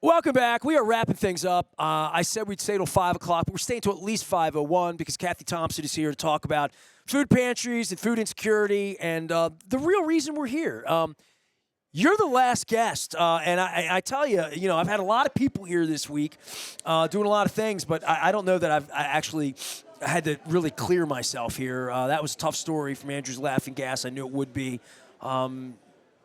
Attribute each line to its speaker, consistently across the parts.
Speaker 1: Welcome back. We are wrapping things up. I said we'd stay till 5 o'clock, but we're staying till at least 5:01 because Cathy Thompson is here to talk about food pantries and food insecurity and the real reason we're here. You're the last guest, and I tell you, I've had a lot of people here this week doing a lot of things, but I don't know that I actually had to really clear myself here. That was a tough story from Andrew's Laughing Gas. I knew it would be.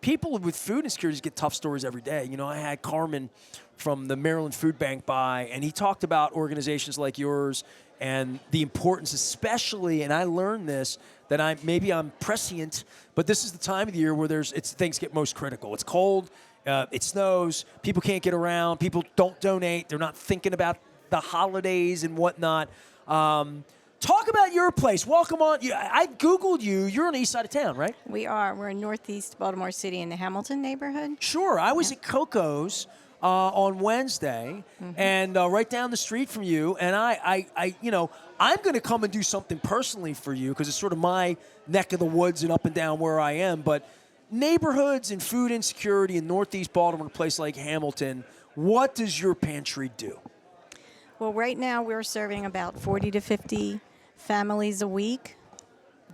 Speaker 1: People with food insecurities get tough stories every day. I had Carmen from the Maryland Food Bank by, and he talked about organizations like yours and the importance, especially, and I learned this, that I'm prescient, but this is the time of the year where things get most critical. It's cold, it snows, people can't get around, people don't donate, they're not thinking about the holidays and whatnot. Talk about your place. Welcome on. I Googled you. You're on the east side of town, right?
Speaker 2: We are. We're in northeast Baltimore City in the Hamilton neighborhood.
Speaker 1: Sure. I was at Coco's on Wednesday, and right down the street from you. And I'm going to come and do something personally for you because it's sort of my neck of the woods and up and down where I am. But neighborhoods and food insecurity in northeast Baltimore, a place like Hamilton, what does your pantry do?
Speaker 2: Well, right now we're serving about 40 to 50 families a week.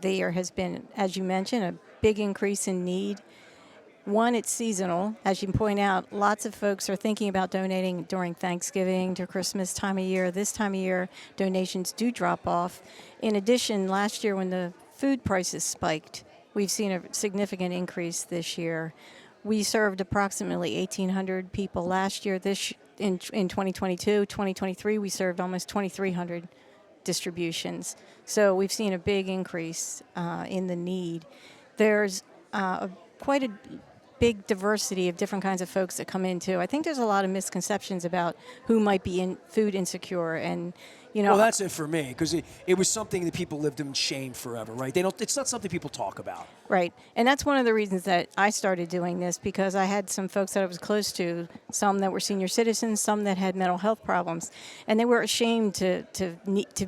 Speaker 2: There has been, as you mentioned, a big increase in need. One, it's seasonal. As you point out, lots of folks are thinking about donating during Thanksgiving to Christmas time of year. This time of year, donations do drop off. In addition, last year when the food prices spiked, we've seen a significant increase this year. We served approximately 1,800 people last year. In 2022, 2023, we served almost 2,300 distributions. So we've seen a big increase in the need. There's quite a big diversity of different kinds of folks that come in too. I think there's a lot of misconceptions about who might be food insecure, and
Speaker 1: Well, that's it for me because it was something that people lived in shame forever, right? It's not something people talk about.
Speaker 2: Right, and that's one of the reasons that I started doing this, because I had some folks that I was close to, some that were senior citizens, some that had mental health problems, and they were ashamed to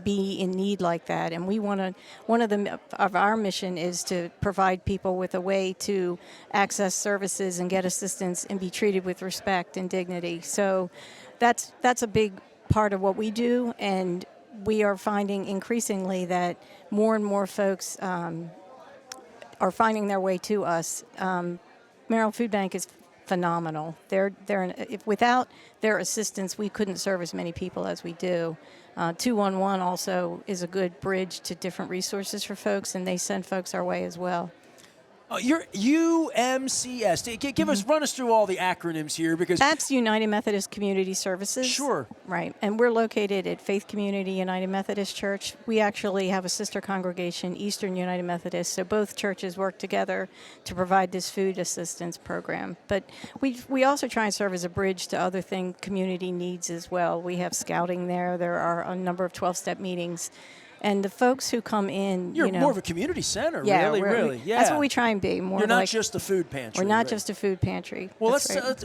Speaker 2: be in need like that. And one of our mission is to provide people with a way to access services and get assistance and be treated with respect and dignity. So that's a big part of what we do, and we are finding increasingly that more and more folks are finding their way to us. Maryland Food Bank is phenomenal. Without their assistance, we couldn't serve as many people as we do. 211 also is a good bridge to different resources for folks, and they send folks our way as well.
Speaker 1: Your UMCS. Run us through all the acronyms here, because
Speaker 2: that's United Methodist Community Services.
Speaker 1: Sure.
Speaker 2: Right, and we're located at Faith Community United Methodist Church. We actually have a sister congregation, Eastern United Methodist, so both churches work together to provide this food assistance program. But we also try and serve as a bridge to other community needs as well. We have scouting there. There are a number of 12-step meetings. And the folks who come in,
Speaker 1: you're more of a community center,
Speaker 2: yeah,
Speaker 1: really. Yeah,
Speaker 2: that's what we try and be.
Speaker 1: You're not just a food pantry.
Speaker 2: We're not just a food pantry.
Speaker 1: Well,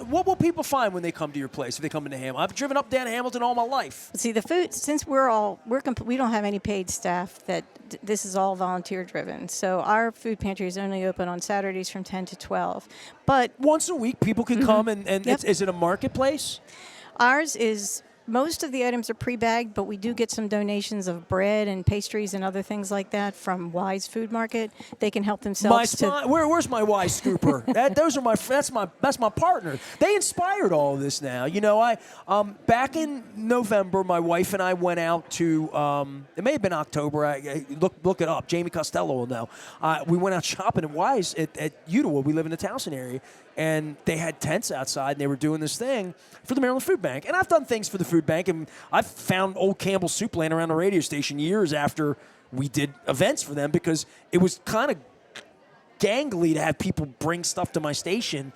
Speaker 1: what will people find when they come to your place? If they come into Hamilton, I've driven up down Hamilton all my life.
Speaker 2: See, the food, since we don't have any paid staff. This is all volunteer driven. So our food pantry is only open on Saturdays from 10 to 12. But
Speaker 1: once a week, people can come and
Speaker 2: Yep.
Speaker 1: Is it a marketplace?
Speaker 2: Ours is. Most of the items are pre-bagged, but we do get some donations of bread and pastries and other things like that from Wise Food Market. They can help themselves.
Speaker 1: Where's my Wise Scooper? That's my partner. They inspired all of this now. Back in November, my wife and I went out to. It may have been October. Look it up. Jamie Costello will know. We went out shopping at Wise at Udawa. We live in the Towson area. And they had tents outside, and they were doing this thing for the Maryland Food Bank. And I've done things for the food bank, and I've found old Campbell's soup laying around the radio station years after we did events for them, because it was kind of gangly to have people bring stuff to my station.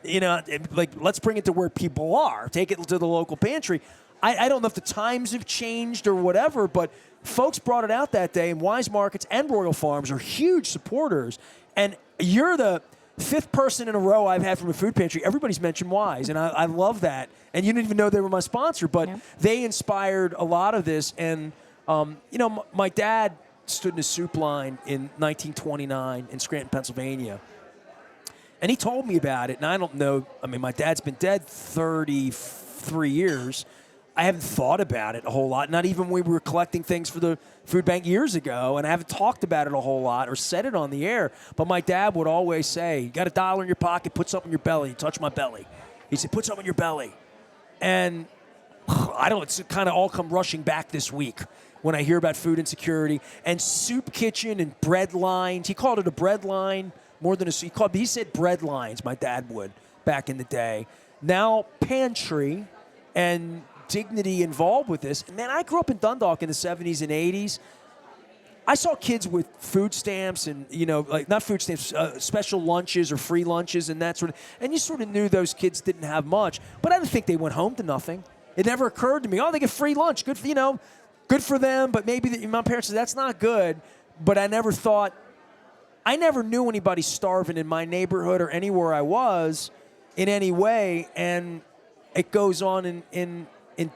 Speaker 1: Let's bring it to where people are. Take it to the local pantry. I don't know if the times have changed or whatever, but folks brought it out that day, and Wise Markets and Royal Farms are huge supporters. And you're the fifth person in a row I've had from a food pantry. Everybody's mentioned Wise, and I love that. And you didn't even know they were my sponsor, but they inspired a lot of this. And, my dad stood in a soup line in 1929 in Scranton, Pennsylvania. And he told me about it, and I don't know. I mean, my dad's been dead 33 years. I haven't thought about it a whole lot, not even when we were collecting things for the food bank years ago, and I haven't talked about it a whole lot or said it on the air. But my dad would always say, you got $1 in your pocket, put something in your belly. Touch my belly. He said, put something in your belly. And I don't, it's kind of all come rushing back this week when I hear about food insecurity and soup kitchen and bread lines. He called it a bread line more than he said bread lines, my dad would, back in the day. Now Pantry and dignity involved with this. Man, I grew up in Dundalk in the 70s and 80s. I saw kids with food stamps and, like not food stamps, special lunches or free lunches and that sort of, and you sort of knew those kids didn't have much, but I didn't think they went home to nothing. It never occurred to me, they get free lunch, good for them, but maybe my parents said that's not good, but I never knew anybody starving in my neighborhood or anywhere I was in any way, and it goes on in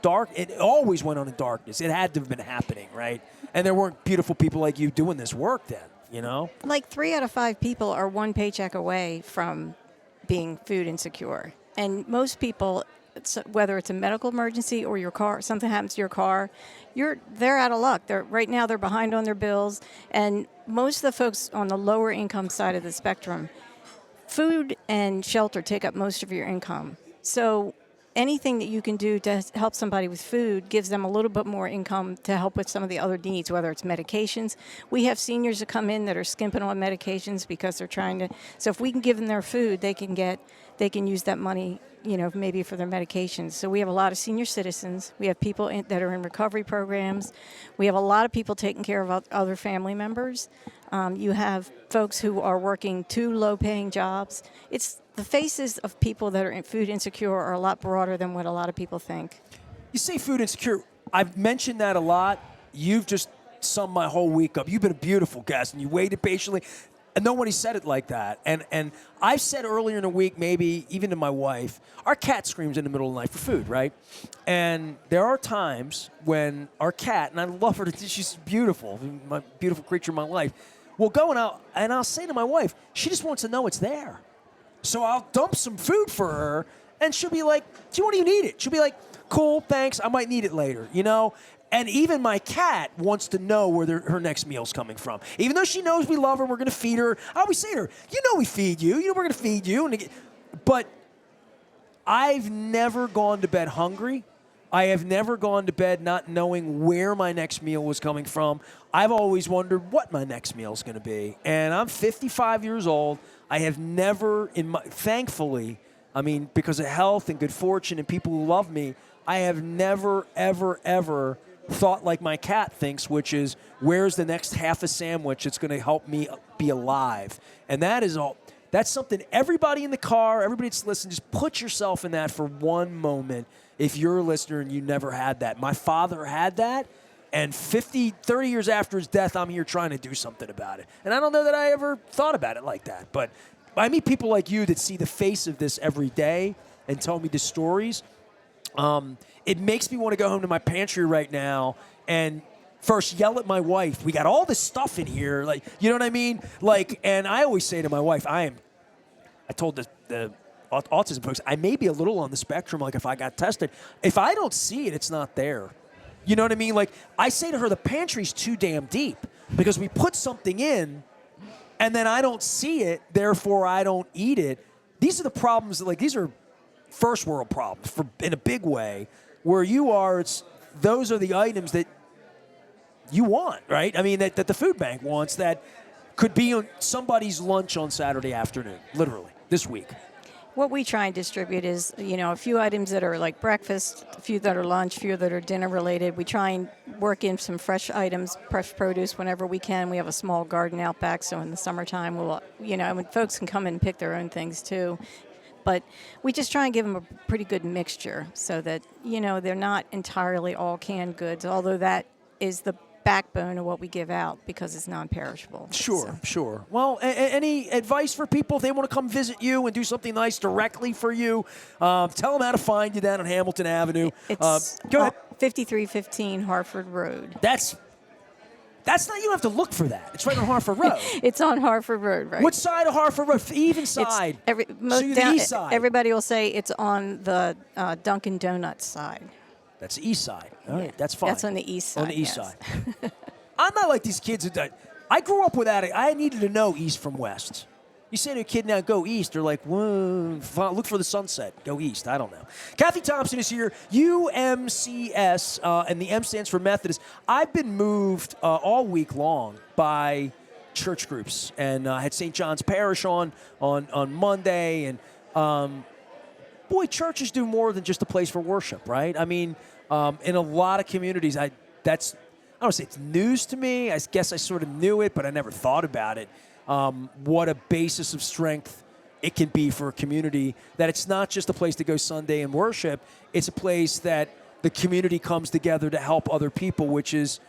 Speaker 1: dark. It always went on in darkness. It had to have been happening, right? And there weren't beautiful people like you doing this work then,
Speaker 2: Like 3 out of 5 people are one paycheck away from being food insecure. And most people, whether it's a medical emergency or your car, something happens to your car, they're out of luck. Right now they're behind on their bills. And most of the folks on the lower income side of the spectrum, food and shelter take up most of your income. So anything that you can do to help somebody with food gives them a little bit more income to help with some of the other needs, whether it's medications. We have seniors that come in that are skimping on medications because they're trying to. So if we can give them their food, they can use that money, maybe for their medications. So we have a lot of senior citizens. We have people that are in recovery programs. We have a lot of people taking care of other family members. You have folks who are working 2 low-paying jobs. The faces of people that are food insecure are a lot broader than what a lot of people think.
Speaker 1: You say food insecure. I've mentioned that a lot. You've just summed my whole week up. You've been a beautiful guest, and you waited patiently. And nobody said it like that. And I've said earlier in the week, maybe even to my wife, our cat screams in the middle of the night for food, right? And there are times when our cat, and I love her, she's beautiful, my beautiful creature in my life, will go and I'll say to my wife, she just wants to know it's there. So I'll dump some food for her, and she'll be like, she won't even eat it. She'll be like, cool, thanks, I might need it later, And even my cat wants to know where her next meal's coming from. Even though she knows we love her, we're going to feed her. I always say to her, we feed you. We're going to feed you. But I've never gone to bed hungry. I have never gone to bed not knowing where my next meal was coming from. I've always wondered what my next meal is going to be. And I'm 55 years old. I have never, thankfully, because of health and good fortune and people who love me, I have never, ever, ever thought like my cat thinks, which is, where's the next half a sandwich that's going to help me be alive? And that's something everybody in the car, everybody that's listening, just put yourself in that for one moment if you're a listener and you never had that. My father had that, and 30 years after his death, I'm here trying to do something about it. And I don't know that I ever thought about it like that. But I meet people like you that see the face of this every day and tell me the stories. It makes me want to go home to my pantry right now and first yell at my wife. We got all this stuff in here, like, you know what I mean? Like, and I always say to my wife, I told the autism folks, I may be a little on the spectrum, like if I got tested. If I don't see it, it's not there. You know what I mean? Like, I say to her, the pantry's too damn deep because we put something in and then I don't see it, therefore I don't eat it. These are the problems, these are first world problems in a big way. Where you are, those are the items that you want, right? That the food bank wants that could be on somebody's lunch on Saturday afternoon, literally, this week.
Speaker 2: What we try and distribute is, a few items that are like breakfast, a few that are lunch, a few that are dinner related. We try and work in some fresh items, fresh produce whenever we can. We have a small garden out back, so in the summertime, when folks can come in and pick their own things too. But we just try and give them a pretty good mixture so that, they're not entirely all canned goods, although that is the backbone of what we give out because it's non-perishable.
Speaker 1: Sure. Well, any advice for people if they want to come visit you and do something nice directly for you? Tell them how to find you down on Hamilton Avenue.
Speaker 2: It's
Speaker 1: go ahead.
Speaker 2: 5315 Harford Road.
Speaker 1: That's That's not. You don't have to look for that. It's right on Harford Road.
Speaker 2: It's on Harford Road, right?
Speaker 1: What side of Harford Road? Even side. So you're the east side.
Speaker 2: Everybody will say it's on the Dunkin' Donuts side.
Speaker 1: That's the east side. All right, that's fine.
Speaker 2: That's on the east side.
Speaker 1: On the east side. I'm not like these kids. I grew up without it. I needed to know east from west. You say to a kid now, go east, they're like, whoa, look for the sunset. Go east. I don't know. Cathy Thompson is here, UMCS, and the M stands for Methodist. I've been moved all week long by church groups, and I had St. John's Parish on Monday, and boy, churches do more than just a place for worship, right? I mean, in a lot of communities, I don't want to say it's news to me. I guess I sort of knew it, but I never thought about it. What a basis of strength it can be for a community, that it's not just a place to go Sunday and worship. It's a place that the community comes together to help other people, which is,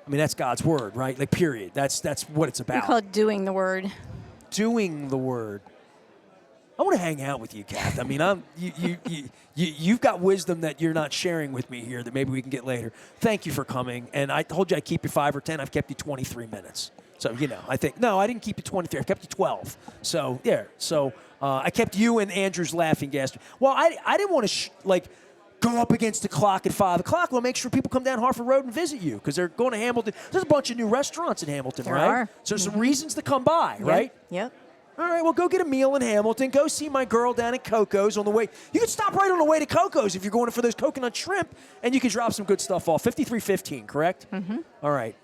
Speaker 1: I mean, that's God's word, right? Like, period. That's what it's about.
Speaker 2: We call it doing the word.
Speaker 1: Doing the word. I want to hang out with you, Kath. I mean, you've got wisdom that you're not sharing with me here that maybe we can get later. Thank you for coming. And I told you I'd keep you 5 or 10. I've kept you 23 minutes. So, I think, no, I didn't keep you 23. I kept you 12. So, yeah. So, I kept you and Andrew's laughing gas. Well, I didn't want to, go up against the clock at 5 o'clock. We'll make sure people come down Harford Road and visit you because they're going to Hamilton. There's a bunch of new restaurants in Hamilton,
Speaker 2: there
Speaker 1: right?
Speaker 2: Are.
Speaker 1: So, there's some reasons to come by, right?
Speaker 2: Yep.
Speaker 1: All right, well, go get a meal in Hamilton. Go see my girl down at Coco's on the way. You can stop right on the way to Coco's if you're going for those coconut shrimp, and you can drop some good stuff off. 5315, correct? Mm-hmm. All right.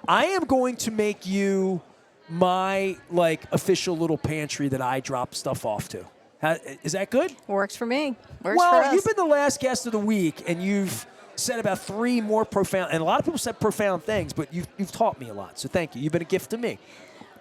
Speaker 1: I am going to make you my, official little pantry that I drop stuff off to. Is that good?
Speaker 2: Works for me. Works
Speaker 1: well,
Speaker 2: for us.
Speaker 1: You've been the last guest of the week, and you've said about 3 more profound, and a lot of people said profound things, but you've taught me a lot, so thank you. You've been a gift to me.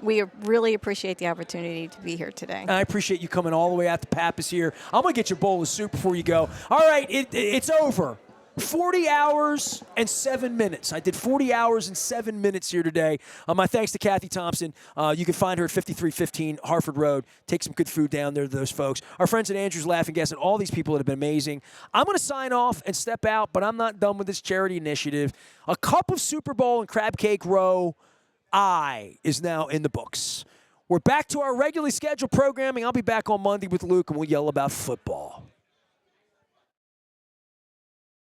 Speaker 2: We really appreciate the opportunity to be here today.
Speaker 1: I appreciate you coming all the way out to Pappas here. I'm going to get you a bowl of soup before you go. All right, it's over. 40 hours and 7 minutes. I did 40 hours and 7 minutes here today. My thanks to Cathy Thompson. You can find her at 5315 Harford Road. Take some good food down there to those folks. Our friends at Andrew's Laughing Gas and all these people that have been amazing. I'm going to sign off and step out, but I'm not done with this charity initiative. A cup of Super Bowl and crab cake row is now in the books. We're back to our regularly scheduled programming. I'll be back on Monday with Luke, and we'll yell about football.